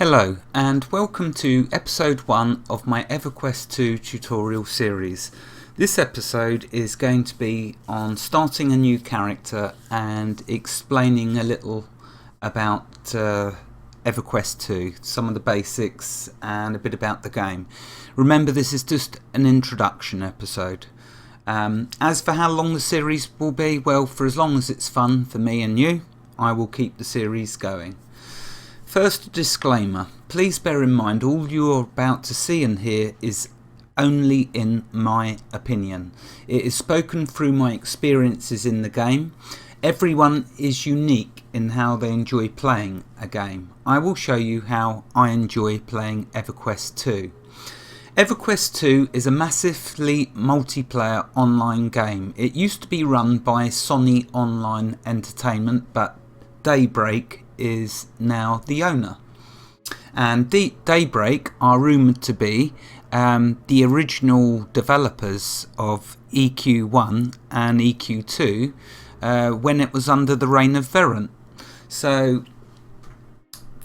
Hello and welcome to episode 1 of my Everquest 2 tutorial series. This episode is going to be on starting a new character and explaining a little about Everquest 2, some of the basics and a bit about the game. Remember, this is just an introduction episode. As for how long the series will be, well, for as long as it's fun for me and you, I will keep the series going. First, a disclaimer. Please bear in mind all you are about to see and hear is only in my opinion. It is spoken through my experiences in the game. Everyone is unique in how they enjoy playing a game. I will show you how I enjoy playing Everquest 2. Everquest 2 is a massively multiplayer online game. It used to be run by Sony Online Entertainment, but Daybreak is now the owner, and Daybreak are rumoured to be the original developers of EQ1 and EQ2 when it was under the reign of Verant. So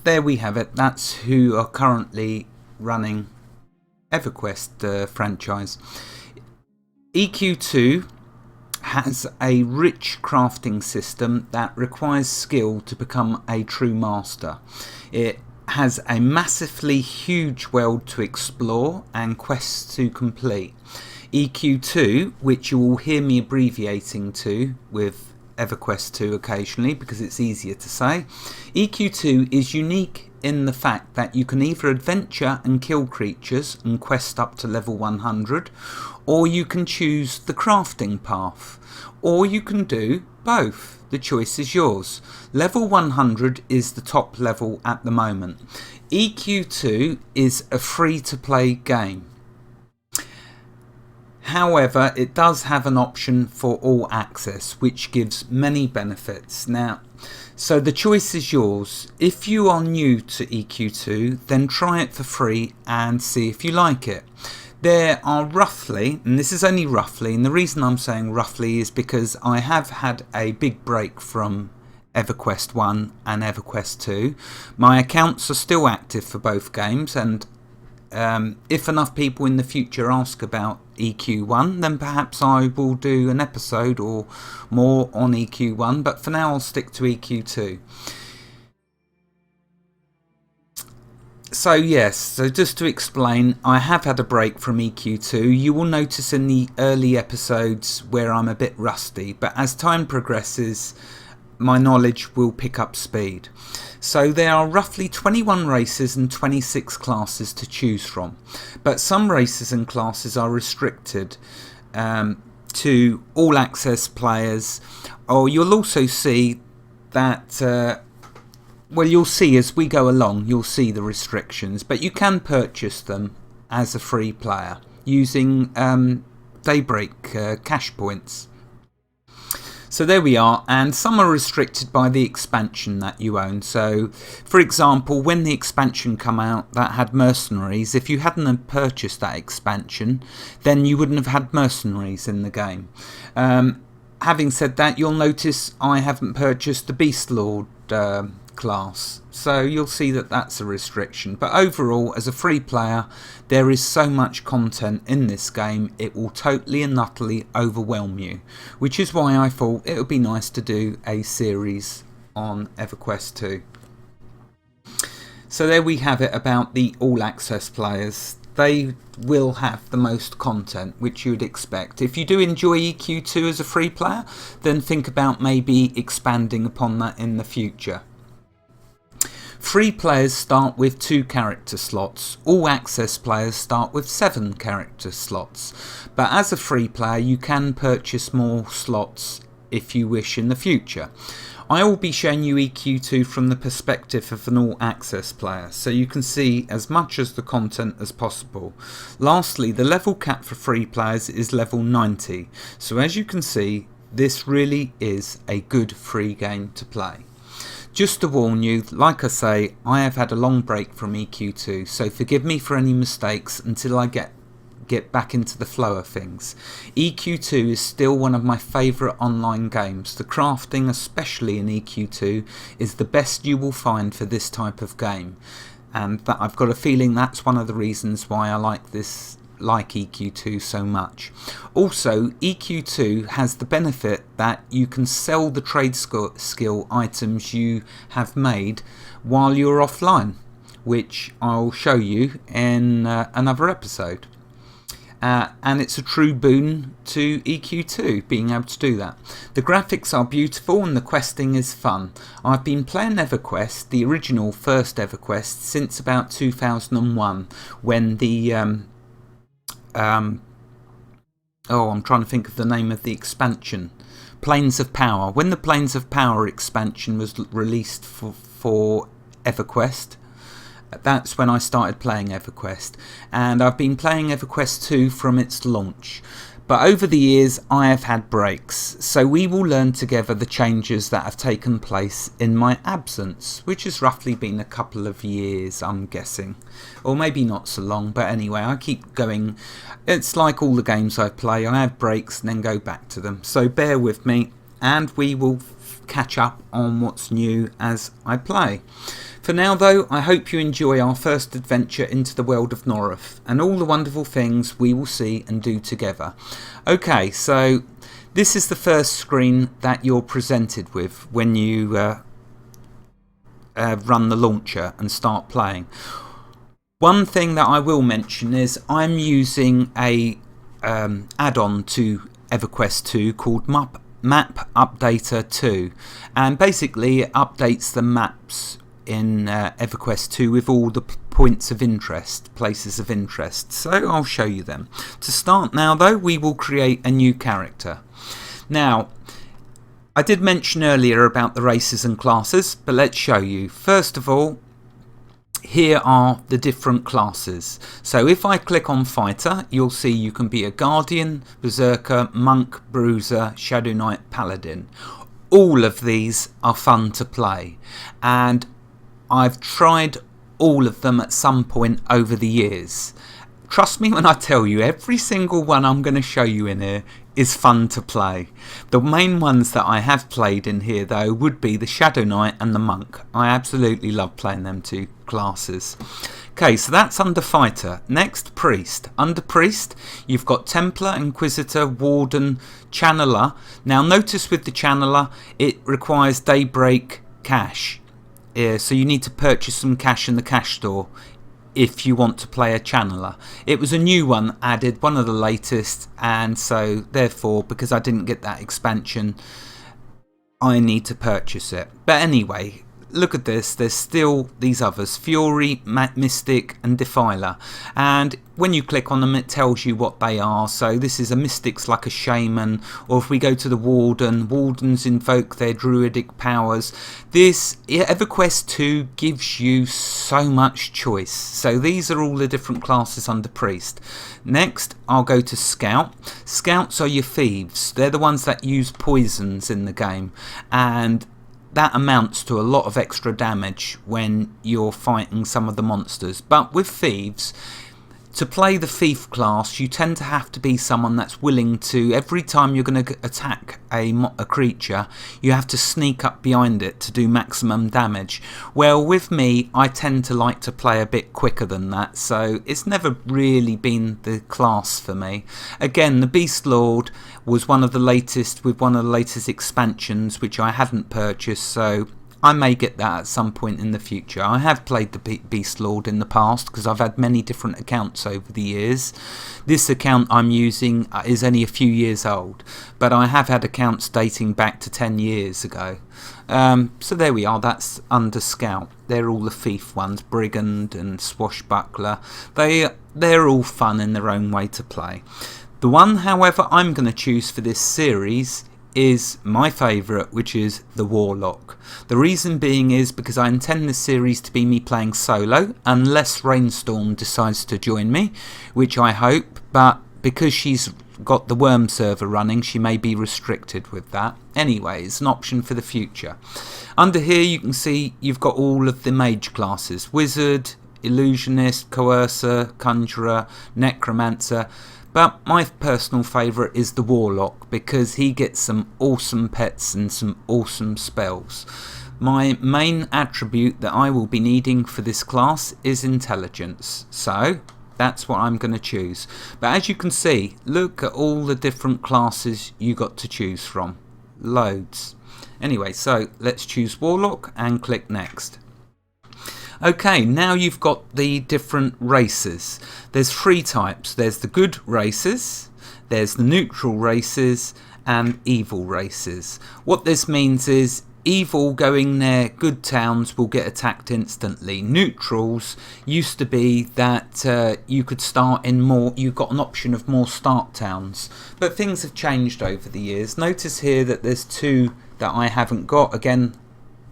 there we have it. That's who are currently running Everquest franchise. EQ2 has a rich crafting system that requires skill to become a true master. It has a massively huge world to explore and quests to complete. EQ2, which you will hear me abbreviating to with Everquest 2 occasionally because it's easier to say, EQ2 is unique in the fact that you can either adventure and kill creatures and quest up to level 100, or you can choose the crafting path, or you can do both. The choice is yours. Level 100 is the top level at the moment. EQ2 is a free-to-play game. However, it does have an option for all access, which gives many benefits. Now, so the choice is yours. If you are new to EQ2, then try it for free and see if you like it. There are roughly, and this is only roughly, and the reason I'm saying roughly is because I have had a big break from Everquest 1 and Everquest 2. My accounts are still active for both games, and if enough people in the future ask about EQ1, then perhaps I will do an episode or more on EQ1, but for now I'll stick to EQ2. So yes, so just to explain, I have had a break from EQ2. You will notice in the early episodes where I'm a bit rusty, but as time progresses, my knowledge will pick up speed. So there are roughly 21 races and 26 classes to choose from, but some races and classes are restricted to all access players, or you'll also see that well, you'll see as we go along, you'll see the restrictions, but you can purchase them as a free player using Daybreak cash points. So there we are, and some are restricted by the expansion that you own. So, for example, when the expansion came out that had Mercenaries, if you hadn't purchased that expansion, then you wouldn't have had Mercenaries in the game. Having said that, you'll notice I haven't purchased the Beast Lord class, so you'll see that that's a restriction. But overall, as a free player, there is so much content in this game, it will totally and utterly overwhelm you, which is why I thought it would be nice to do a series on Everquest 2. So there we have it about the all access players. They will have the most content, which you would expect. If you do enjoy EQ2 as a free player, then think about maybe expanding upon that in the future. Free players start with 2 character slots. All access players start with 7 character slots. But as a free player, you can purchase more slots if you wish in the future. I will be showing you EQ2 from the perspective of an all access player, so you can see as much of the content as possible. Lastly, the level cap for free players is level 90. So as you can see, this really is a good free game to play. Just to warn you, like I say, I have had a long break from EQ2, so forgive me for any mistakes until I get back into the flow of things. EQ2 is still one of my favourite online games. The crafting, especially in EQ2, is the best you will find for this type of game. and that I've got a feeling that's one of the reasons why I like EQ2 so much. Also, EQ2 has the benefit that you can sell the trade skill items you have made while you're offline, which I'll show you in another episode. And it's a true boon to EQ2 being able to do that. The graphics are beautiful and the questing is fun. I've been playing Everquest, the original first Everquest, since about 2001 when the I'm trying to think of the name of the expansion. Planes of Power. When the Planes of Power expansion was released for Everquest, that's when I started playing Everquest, and I've been playing Everquest 2 from its launch. But over the years I have had breaks, so we will learn together the changes that have taken place in my absence, which has roughly been a couple of years, I'm guessing. Or maybe not so long, but anyway, I keep going. It's like all the games I play, I have breaks and then go back to them. So bear with me and we will catch up on what's new as I play. For now though, I hope you enjoy our first adventure into the world of North and all the wonderful things we will see and do together. Okay, so this is the first screen that you're presented with when you run the launcher and start playing. One thing that I will mention is I'm using a add-on to Everquest 2 called Map Updater 2, and basically it updates the maps in Everquest 2 with all the points of interest, places of interest. So I'll show you them. To start now though, we will create a new character. Now, I did mention earlier about the races and classes, but let's show you. First of all, here are the different classes. So if I click on Fighter, you'll see you can be a Guardian, Berserker, Monk, Bruiser, Shadow Knight, Paladin. All of these are fun to play, and I've tried all of them at some point over the years. Trust me when I tell you, every single one I'm going to show you in here is fun to play. The main ones that I have played in here though would be the Shadow Knight and the Monk. I absolutely love playing them two classes. Okay, so that's under Fighter. Next, Priest. Under Priest, you've got Templar, Inquisitor, Warden, Channeler. Now notice with the Channeler, it requires Daybreak cash. So you need to purchase some cash in the cash store if you want to play a Channeler. It was a new one added, one of the latest, and so therefore because I didn't get that expansion I need to purchase it. But anyway, look at this, there's still these others, Fury, Mystic and Defiler, and when you click on them it tells you what they are. So this is a Mystic's like a Shaman, or if we go to the Warden, Wardens invoke their druidic powers. This Everquest 2 gives you so much choice. So these are all the different classes under Priest. Next I'll go to Scout. Scouts are your thieves, they're the ones that use poisons in the game, and that amounts to a lot of extra damage when you're fighting some of the monsters. But with thieves, to play the thief class you tend to have to be someone that's willing to, every time you're going to attack a creature, you have to sneak up behind it to do maximum damage. Well, with me I tend to like to play a bit quicker than that, so it's never really been the class for me. Again, the Beast Lord was one of the latest, with one of the latest expansions which I hadn't purchased, so I may get that at some point in the future. I have played the Beast Lord in the past because I've had many different accounts over the years. This account I'm using is only a few years old, but I have had accounts dating back to 10 years ago. So there we are, that's under Scout. They're all the thief ones, Brigand and Swashbuckler. They're all fun in their own way to play. The one, however, I'm going to choose for this series is my favourite, which is the Warlock. The reason being is because I intend this series to be me playing solo, unless Rainstorm decides to join me, which I hope, but because she's got the Worm server running, she may be restricted with that. Anyway, it's an option for the future. Under here you can see you've got all of the mage classes: Wizard, Illusionist, Coercer, Conjurer, Necromancer. But my personal favourite is the Warlock because he gets some awesome pets and some awesome spells. My main attribute that I will be needing for this class is intelligence, so that's what I'm going to choose. But as you can see, look at all the different classes you got to choose from. Loads. Anyway, so let's choose Warlock and click Next. Okay, now you've got the different races. There's 3 types. There's the good races, there's the neutral races, and evil races. What this means is evil going near good towns will get attacked instantly. Neutrals used to be that you could start in more, you got an option of more start towns, but things have changed over the years. Notice here that there's 2 that I haven't got. Again,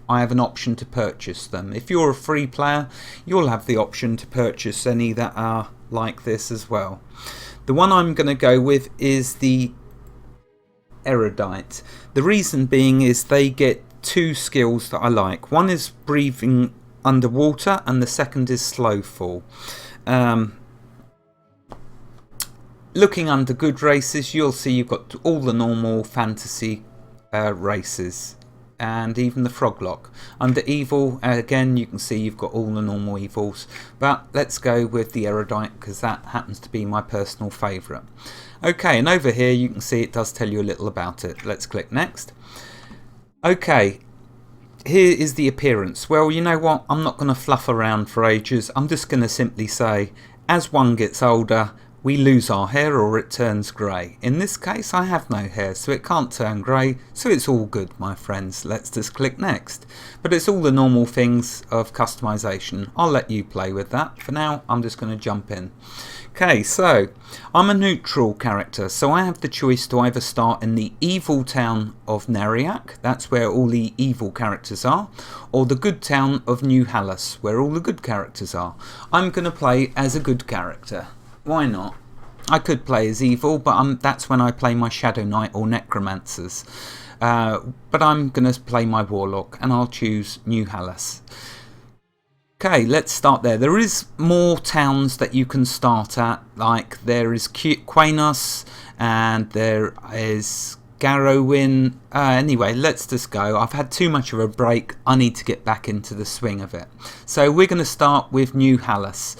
I have an option to purchase them. If you're a free player, you'll have the option to purchase any that are like this as well. The one I'm going to go with is the Erudite. The reason being is they get 2 skills that I like. One is breathing underwater and the second is slow fall. Looking under good races, you'll see you've got all the normal fantasy races and even the Froglock. Under evil, again, you can see you've got all the normal evils, but let's go with the Erudite because that happens to be my personal favourite. Okay, and over here you can see it does tell you a little about it. Let's click Next. Okay, here is the appearance. Well, you know what, I'm not going to fluff around for ages. I'm just going to simply say, as one gets older, we lose our hair or it turns grey. In this case, I have no hair, so it can't turn grey, so it's all good, my friends. Let's just click Next. But it's all the normal things of customization. I'll let you play with that. For now, I'm just going to jump in. Okay, so I'm a neutral character, so I have the choice to either start in the evil town of Neriak, that's where all the evil characters are, or the good town of New Hallis, where all the good characters are. I'm going to play as a good character. Why not? I could play as evil, but that's when I play my Shadow Knight or Necromancers. But I'm going to play my Warlock, and I'll choose New Hallis. Okay, let's start there. There is more towns that you can start at, like there is Quainos, and there is Garrowin. Anyway, let's just go. I've had too much of a break. I need to get back into the swing of it. So we're going to start with New Hallis.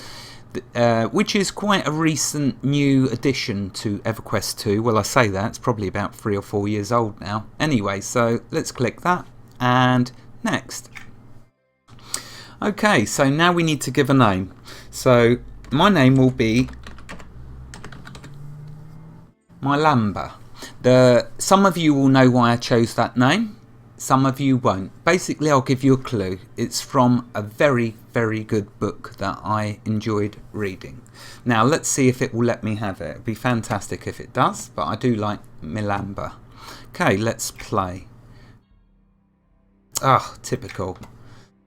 Which is quite a recent new addition to Everquest 2. Well, I say that, it's probably about 3 or 4 years old now. Anyway, so let's click that and Next. Okay, so now we need to give a name. So my name will be Mylamba. Some of you will know why I chose that name. Some of you won't. Basically, I'll give you a clue. It's from a very, very good book that I enjoyed reading. Now, let's see if it will let me have it. It'd be fantastic if it does, but I do like Mylamba. Okay, let's play. Ah, typical.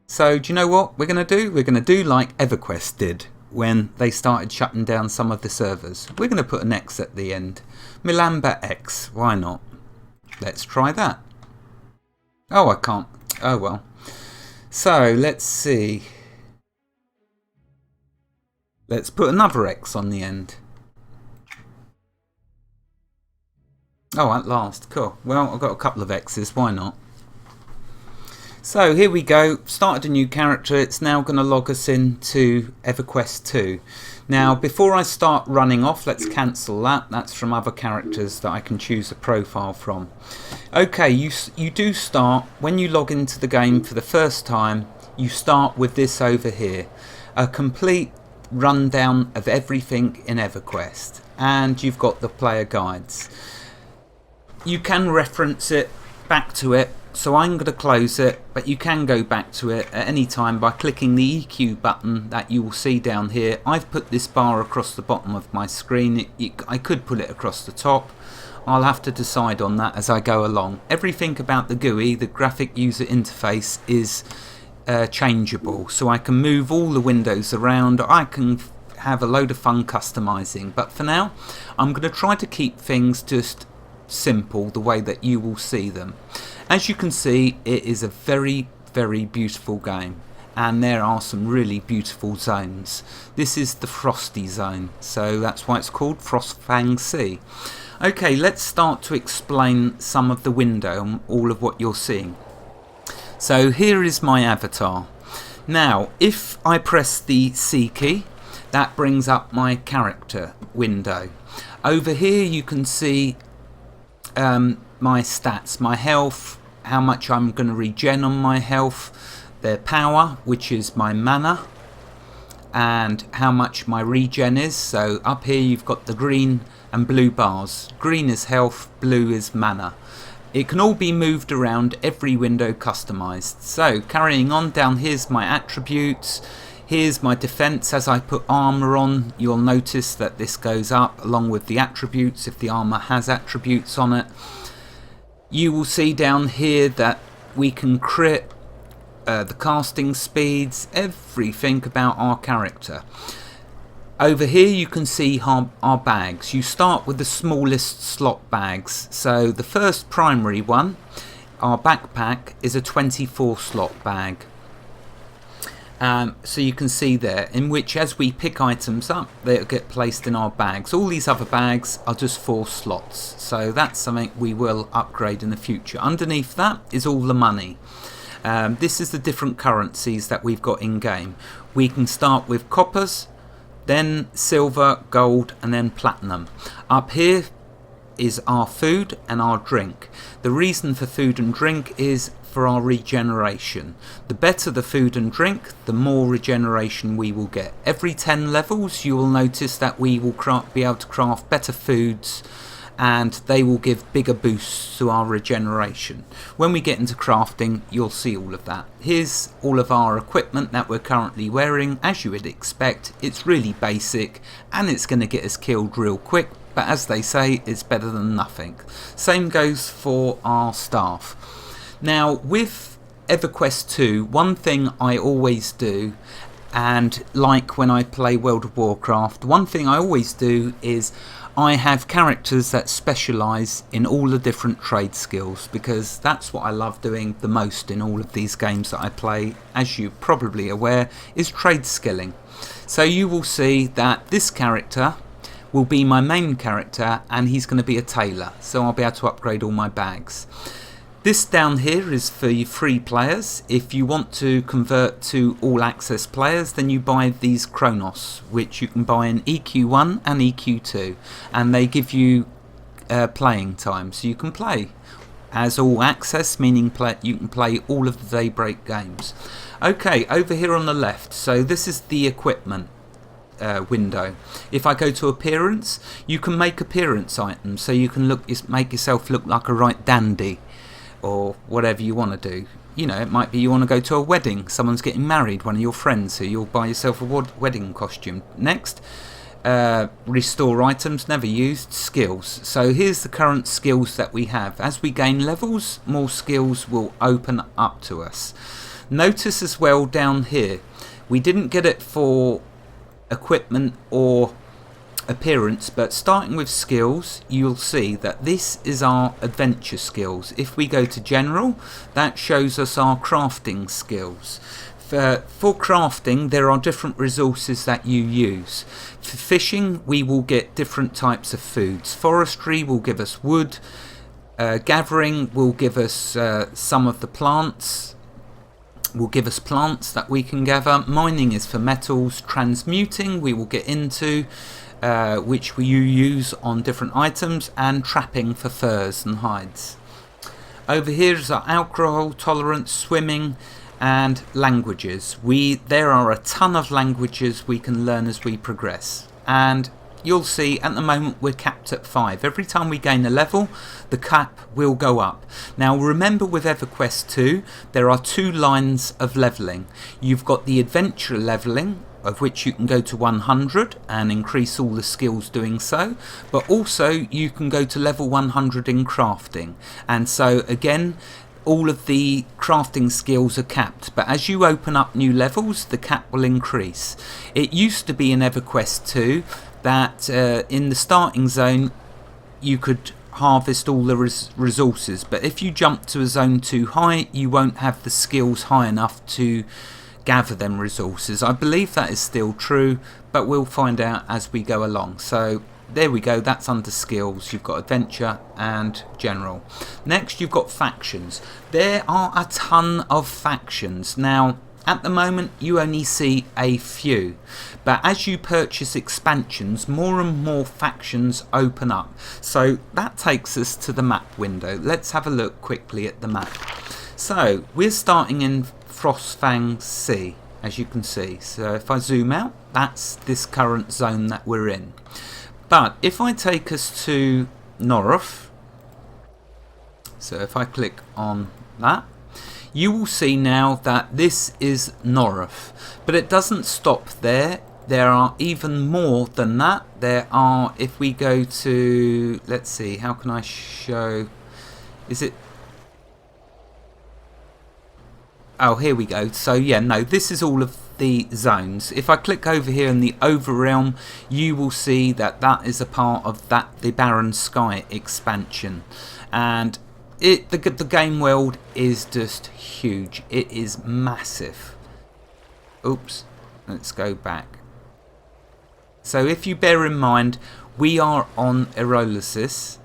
So, do you know what we're going to do? We're going to do like Everquest did when they started shutting down some of the servers. We're going to put an X at the end. Mylamba X, why not? Let's try that. Oh, I can't. Oh, well. So, let's see. Let's put another X on the end. Oh, at last. Cool. Well, I've got a couple of X's. Why not? So, here we go. Started a new character. It's now going to log us into Everquest 2. Now, before I start running off, let's cancel that. That's from other characters that I can choose a profile from. Okay, you do start, when you log into the game for the first time, you start with this over here. A complete rundown of everything in Everquest. And you've got the player guides. You can reference it, back to it. So I'm going to close it, but you can go back to it at any time by clicking the EQ button that you will see down here. I've put this bar across the bottom of my screen. I could put it across the top. I'll have to decide on that as I go along. Everything about the GUI, the graphic user interface, is changeable. So I can move all the windows around. I can have a load of fun customizing. But for now, I'm going to try to keep things just simple, the way that you will see them. As you can see, it is a very, very beautiful game, and there are some really beautiful zones. This is the Frosty Zone, so that's why it's called Frostfang Sea. Okay, let's start to explain some of the window and all of what you're seeing. So here is my avatar. Now if I press the C key, that brings up my character window. Over here you can see my stats, my health, how much I'm going to regen on my health, their power, which is my mana, and how much my regen is. So up here you've got the green and blue bars. Green is health, blue is mana. It can all be moved around, every window customized. So carrying on, down here's my attributes. Here's my defense. As I put armor on, you'll notice that this goes up along with the attributes if the armor has attributes on it. You will see down here that we can crit, the casting speeds, everything about our character. Over here you can see our bags. You start with the smallest slot bags. So the first primary one, our backpack, is a 24 slot bag. So you can see there, in which as we pick items up, they'll get placed in our bags. All these other bags are just 4 slots, so that's something we will upgrade in the future. Underneath that is all the money. This is the different currencies that we've got in game. We can start with coppers, then silver, gold, and then platinum. Up here is our food and our drink. The reason for food and drink is for our regeneration. The better the food and drink, the more regeneration we will get. Every 10 levels you will notice that we will be able to craft better foods, and they will give bigger boosts to our regeneration. When we get into crafting, you'll see all of that. Here's all of our equipment that we're currently wearing. As you would expect, it's really basic and it's going to get us killed real quick, but as they say, it's better than nothing. Same goes for our staff. Now with Everquest 2, one thing I always do, and like when I play World of Warcraft, one thing I always do is I have characters that specialise in all the different trade skills, because that's what I love doing the most in all of these games that I play, as you're probably aware, is trade skilling. So you will see that this character will be my main character and he's going to be a tailor, so I'll be able to upgrade all my bags. This down here is for you free players. If you want to convert to all access players, then you buy these Chronos, which you can buy in EQ1 and EQ2, and they give you playing time, so you can play as all access, meaning you can play all of the Daybreak games. Okay, over here on the left, so this is the equipment window. If I go to appearance, you can make appearance items, so you can make yourself look like a right dandy, or whatever you want to do. You know, it might be you want to go to a wedding, someone's getting married, one of your friends, so you'll buy yourself a wedding costume. Next, restore items never used, skills. So here's the current skills that we have. As we gain levels, more skills will open up to us. Notice as well down here, we didn't get it for equipment or appearance, but starting with skills, you'll see that this is our adventure skills. If we go to general, that shows us our crafting skills. For crafting, there are different resources that you use. For fishing, we will get different types of foods. Forestry will give us wood. Gathering will give us some of the plants. Will give us plants that we can gather. Mining is for metals. Transmuting we will get into, which you use on different items, and trapping for furs and hides. Over here is our alcohol tolerance, swimming, and languages. There are a ton of languages we can learn as we progress, and you'll see at the moment we're capped at 5. Every time we gain a level, the cap will go up. Now remember, with Everquest 2 there are 2 lines of levelling. You've got the adventure levelling, of which you can go to 100 and increase all the skills doing so, but also you can go to level 100 in crafting, and so again all of the crafting skills are capped, but as you open up new levels the cap will increase. It used to be in Everquest 2 that in the starting zone you could harvest all the resources, but if you jump to a zone too high you won't have the skills high enough to gather them resources. I believe that is still true, but we'll find out as we go along. So there we go, that's under skills. You've got adventure and general. Next you've got factions. There are a ton of factions. Now at the moment you only see a few, but as you purchase expansions, more and more factions open up. So that takes us to the map window. Let's have a look quickly at the map. So we're starting in Frostfang Sea, as you can see. So if I zoom out, that's this current zone that we're in. But if I take us to North, so if I click on that, you will see now that this is North. But it doesn't stop there. There are even more than that. There are, if we go to, let's see, how can I show, is it, oh, here we go. So yeah, no, this is all of the zones. If I click over here in the Overrealm, you will see that that is a part of that, the Barren Sky expansion. And the game world is just huge. It is massive. Oops, let's go back. So if you bear in mind, we are on Aerolis,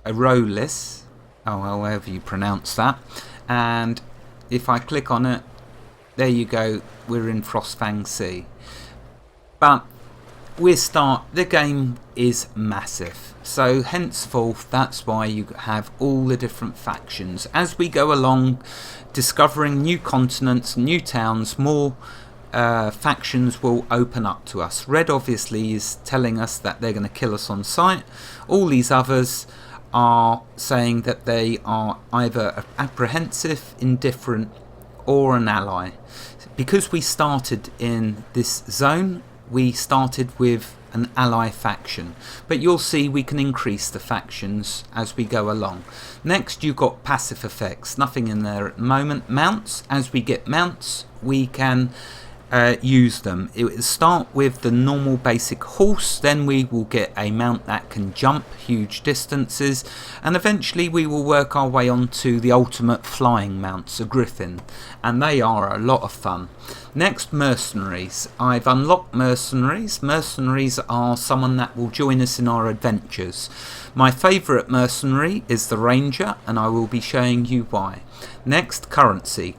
oh, however you pronounce that, and if I click on it, there you go, we're in Frostfang Sea. But the game is massive, so henceforth that's why you have all the different factions. As we go along discovering new continents, new towns, more factions will open up to us. Red obviously is telling us that they're going to kill us on sight. All these others are saying that they are either apprehensive, indifferent, or an ally. Because we started in this zone, we started with an ally faction, but you'll see we can increase the factions as we go along. Next you've got passive effects, nothing in there at the moment. Mounts, as we get mounts we can use them. It will start with the normal basic horse, then we will get a mount that can jump huge distances, and eventually we will work our way on to the ultimate flying mounts, a griffin, and they are a lot of fun. Next, mercenaries. I've unlocked mercenaries. Mercenaries are someone that will join us in our adventures. My favourite mercenary is the ranger, and I will be showing you why. Next, currency.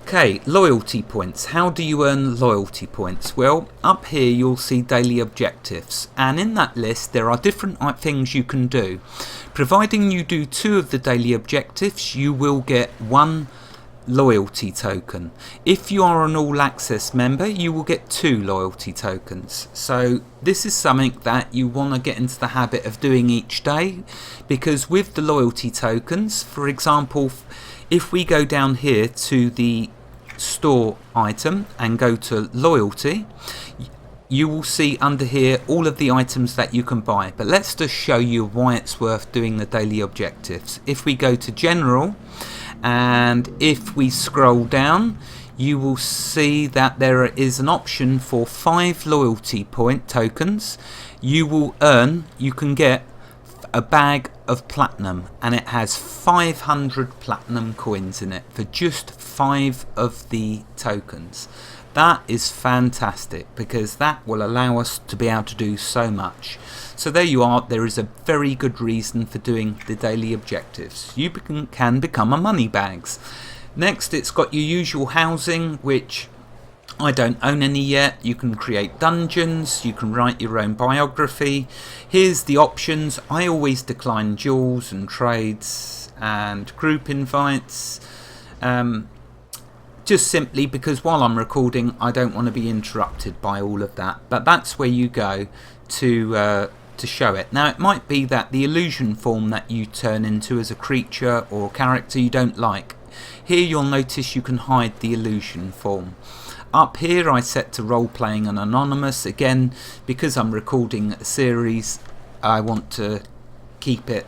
Okay, loyalty points. How do you earn loyalty points? Well, up here you'll see daily objectives, and in that list there are different things you can do. Providing you do 2 of the daily objectives, you will get 1 loyalty token. If you are an all access member, you will get 2 loyalty tokens. So this is something that you want to get into the habit of doing each day, because with the loyalty tokens, for example, if we go down here to the store item and go to loyalty, you will see under here all of the items that you can buy. But let's just show you why it's worth doing the daily objectives. If we go to general, and if we scroll down, you will see that there is an option for 5 loyalty point tokens. You can get a bag of platinum, and it has 500 platinum coins in it for just 5 of the tokens. That is fantastic, because that will allow us to be able to do so much. So there you are. There is a very good reason for doing the daily objectives. You can become a money bags. Next, it's got your usual housing, which I don't own any yet. You can create dungeons, you can write your own biography. Here's the options. I always decline duels and trades and group invites, just simply because while I'm recording I don't want to be interrupted by all of that. But that's where you go to show it. Now it might be that the illusion form that you turn into as a creature or character you don't like. Here you'll notice you can hide the illusion form. Up here I set to role playing and anonymous. Again, because I'm recording a series, I want to keep it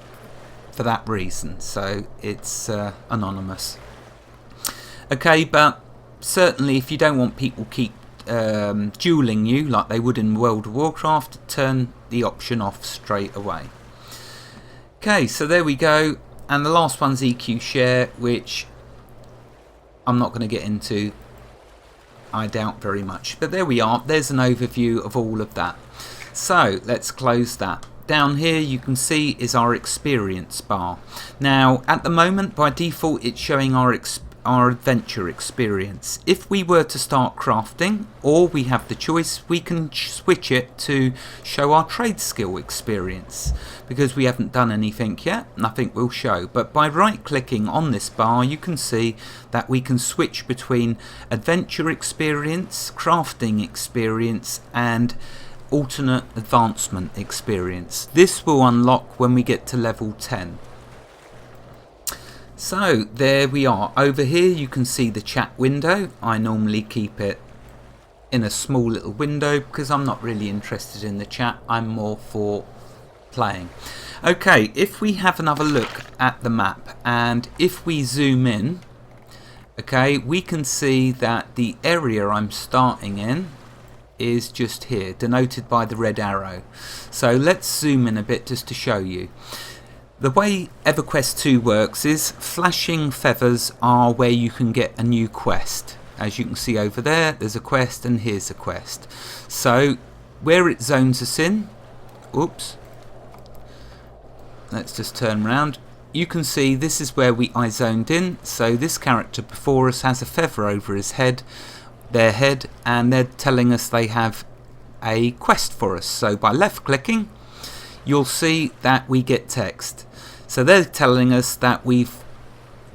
for that reason, so it's anonymous. Okay, but certainly if you don't want people keep dueling you like they would in World of Warcraft, turn the option off straight away. Okay, so there we go, and the last one's EQ share, which I'm not going to get into, I doubt very much, but there we are. There's an overview of all of that. So let's close that. Down here you can see is our experience bar. Now at the moment by default it's showing our adventure experience. If we were to start crafting, or we have the choice, we can switch it to show our trade skill experience. Because we haven't done anything yet, nothing will show. But by right clicking on this bar you can see that we can switch between adventure experience, crafting experience and alternate advancement experience. This will unlock when we get to level 10. So there we are. Over here you can see the chat window. I normally keep it in a small little window because I'm not really interested in the chat. I'm more for playing. Okay, if we have another look at the map and if we zoom in, okay, we can see that the area I'm starting in is just here, denoted by the red arrow. So let's zoom in a bit just to show you. The way Everquest 2 works is flashing feathers are where you can get a new quest. As you can see over there, there's a quest and here's a quest. So where it zones us in, oops, let's just turn around. You can see this is where I zoned in. So this character before us has a feather over his head, their head, and they're telling us they have a quest for us. So by left clicking you'll see that we get text. So they're telling us that we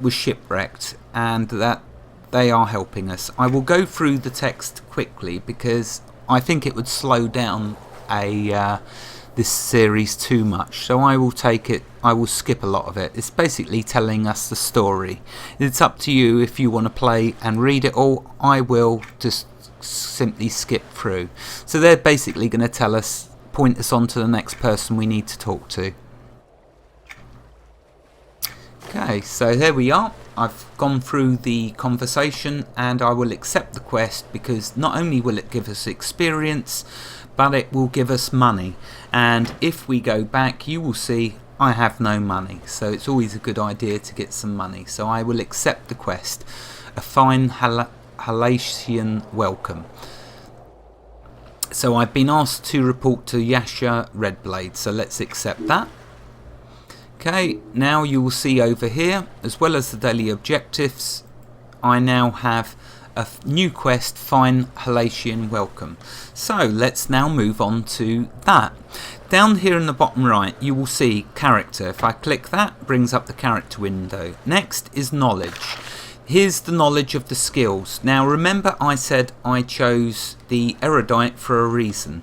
were shipwrecked and that they are helping us. I will go through the text quickly because I think it would slow down this series too much. So I will skip a lot of it. It's basically telling us the story. It's up to you if you want to play and read it all. I will just simply skip through. So they're basically going to point us on to the next person we need to talk to. Okay, so there we are. I've gone through the conversation and I will accept the quest because not only will it give us experience, but it will give us money. And if we go back, you will see I have no money. So it's always a good idea to get some money. So I will accept the quest. A fine Halatian welcome. So I've been asked to report to Yasha Redblade. So let's accept that. Okay, now you will see over here, as well as the daily objectives, I now have a new quest, Fine Halatian Welcome. So let's now move on to that. Down here in the bottom right you will see character. If I click that, it brings up the character window. Next is knowledge. Here's the knowledge of the skills. Now remember I said I chose the erudite for a reason.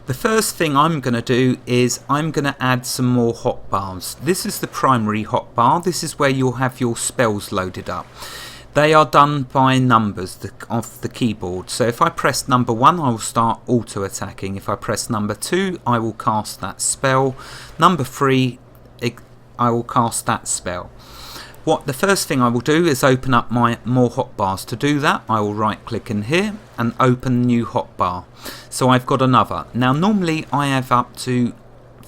The first thing I'm going to do is I'm going to add some more hotbars. This is the primary hotbar. This is where you'll have your spells loaded up. They are done by numbers of the keyboard. So if I press number 1, I will start auto attacking. If I press number 2, I will cast that spell. Number 3, I will cast that spell. The first thing I will do is open up my more hotbars. To do that, I will right click in here and open new hotbar. So I've got another. Now normally I have up to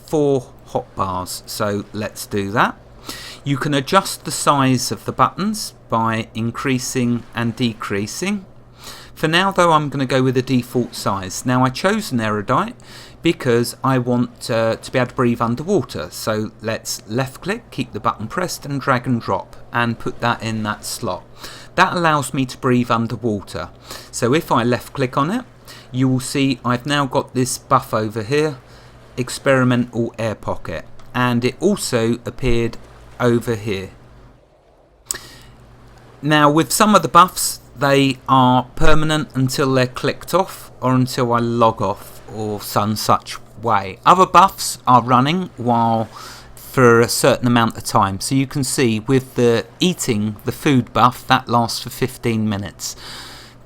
4 hotbars, so let's do that. You can adjust the size of the buttons by increasing and decreasing. For now though, I'm going to go with the default size. Now I chose an erudite because I want to be able to breathe underwater. So let's left click, keep the button pressed and drag and drop and put that in that slot. That allows me to breathe underwater. So if I left click on it, you will see I've now got this buff over here, experimental air pocket, and it also appeared over here. Now with some of the buffs, they are permanent until they're clicked off or until I log off or some such way. Other buffs are running for a certain amount of time. So you can see with the eating the food buff, that lasts for 15 minutes.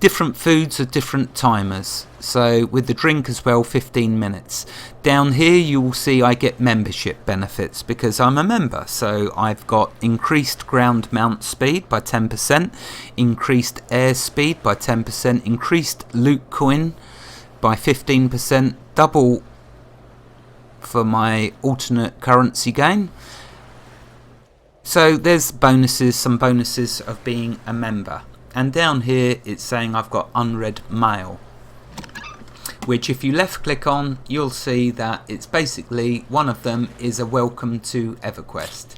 Different foods are different timers. So with the drink as well, 15 minutes. Down here you will see I get membership benefits because I'm a member. So I've got increased ground mount speed by 10%, increased air speed by 10%, increased loot coin by 15%, double for my alternate currency gain. So there's bonuses, some bonuses of being a member. And down here it's saying I've got unread mail. which if you left click on, you'll see that it's basically one of them is a welcome to Everquest.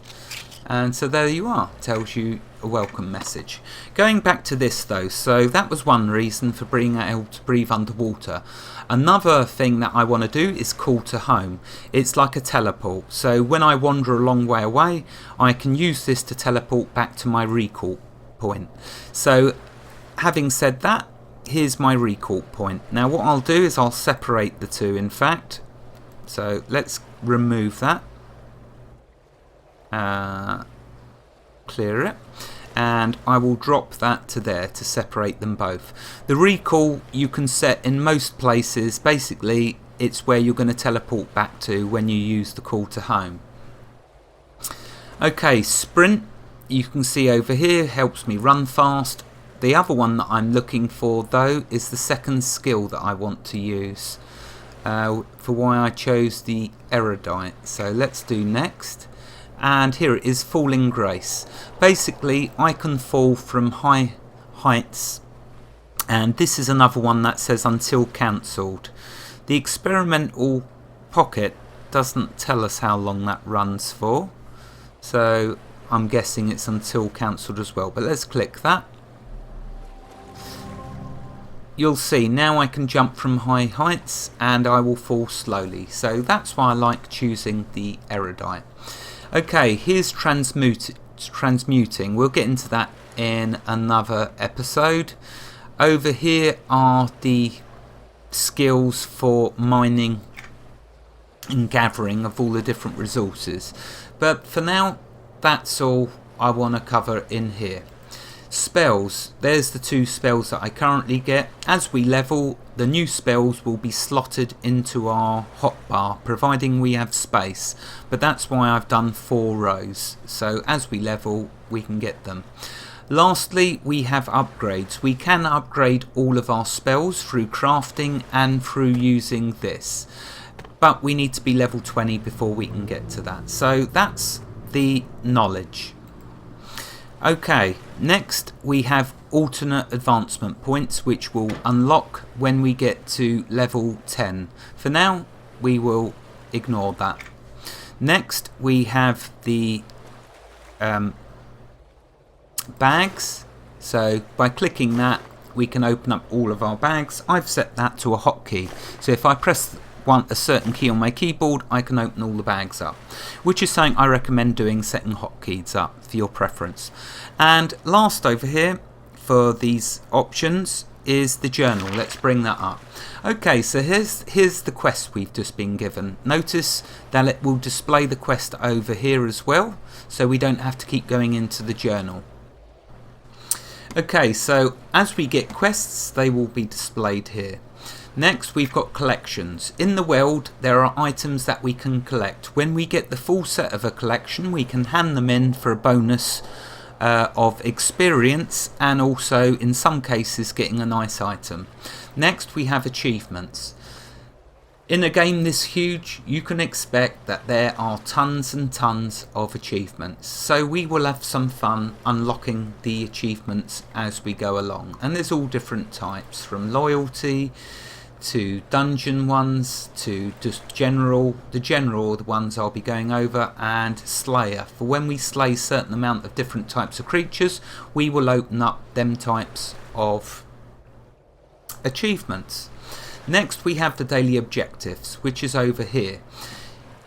And so there you are, tells you a welcome message. Going back to this though, so that was one reason for being able to breathe underwater. Another thing that I want to do is call to home. It's like a teleport, so when I wander a long way away, I can use this to teleport back to my recall point. So having said that, here's my recall point. Now what I'll do is I'll separate the two, in fact. So let's remove that. Clear it, and I will drop that to there to separate them both. The recall you can set in most places. Basically it's where you're going to teleport back to when you use the call to home. Okay, sprint, you can see over here, helps me run fast. The other one that I'm looking for though is the second skill that I want to use, for why I chose the erudite. So let's do next. And here it is, falling grace. Basically I can fall from high heights, and this is another one that says until cancelled. The experimental pocket doesn't tell us how long that runs for, so I'm guessing it's until cancelled as well, but let's click that. You'll see now I can jump from high heights and I will fall slowly, so that's why I like choosing the erudite. Okay, here's transmuting. We'll get into that in another episode. Over here are the skills for mining and gathering of all the different resources. But for now, that's all I want to cover in here. Spells, there's the two spells that I currently get. As we level, the new spells will be slotted into our hotbar, providing we have space, but that's why I've done 4 rows, so as we level we can get them. Lastly, we have upgrades. We can upgrade all of our spells through crafting and through using this, but we need to be level 20 before we can get to that. So that's the knowledge. Okay, next we have alternate advancement points, which will unlock when we get to level 10. For now we will ignore that. Next we have the bags. So by clicking that we can open up all of our bags. I've set that to a hotkey, so if I press a certain key on my keyboard I can open all the bags up, which is something I recommend doing, setting hotkeys up for your preference. And last over here for these options is the journal. Let's bring that up. Okay, so here's the quest we've just been given. Notice that it will display the quest over here as well, so we don't have to keep going into the journal. Okay, so as we get quests they will be displayed here. Next we've got collections. In the world there are items that we can collect. When we get the full set of a collection we can hand them in for a bonus of experience, and also in some cases getting a nice item. Next we have achievements. In a game this huge you can expect that there are tons and tons of achievements, so we will have some fun unlocking the achievements as we go along, and there's all different types, from loyalty to dungeon ones to just general. The general are the ones I'll be going over, and slayer, for when we slay a certain amount of different types of creatures we will open up them types of achievements. Next we have the daily objectives, which is over here.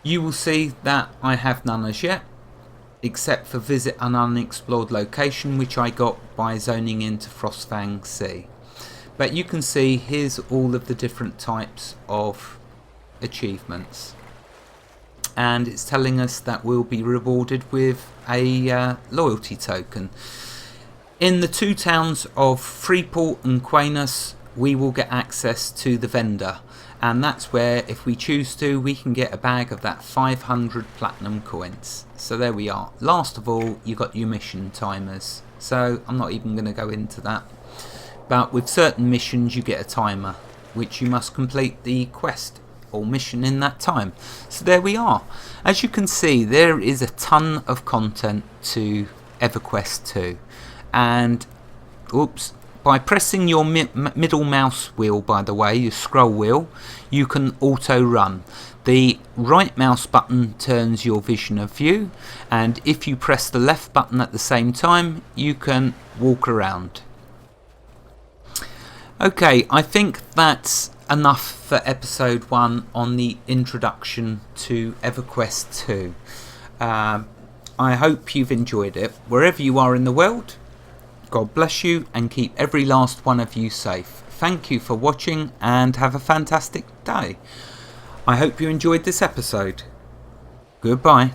You will see that I have none as yet, except for visit an unexplored location, which I got by zoning into Frostfang Sea. But you can see here's all of the different types of achievements, and it's telling us that we'll be rewarded with a loyalty token. In the 2 towns of Freeport and Quainus we will get access to the vendor, and that's where if we choose to we can get a bag of that 500 platinum coins. So there we are. Last of all you got your mission timers, so I'm not even going to go into that. But with certain missions you get a timer, which you must complete the quest or mission in that time. So there we are. As you can see there is a ton of content to Everquest 2, and oops, By pressing your middle mouse wheel, by the way, your scroll wheel, you can auto run. The right mouse button turns your vision of view, and if you press the left button at the same time, you can walk around. Okay, I think that's enough for episode 1 on the introduction to Everquest 2. I hope you've enjoyed it. Wherever you are in the world, God bless you and keep every last one of you safe. Thank you for watching and have a fantastic day. I hope you enjoyed this episode. Goodbye.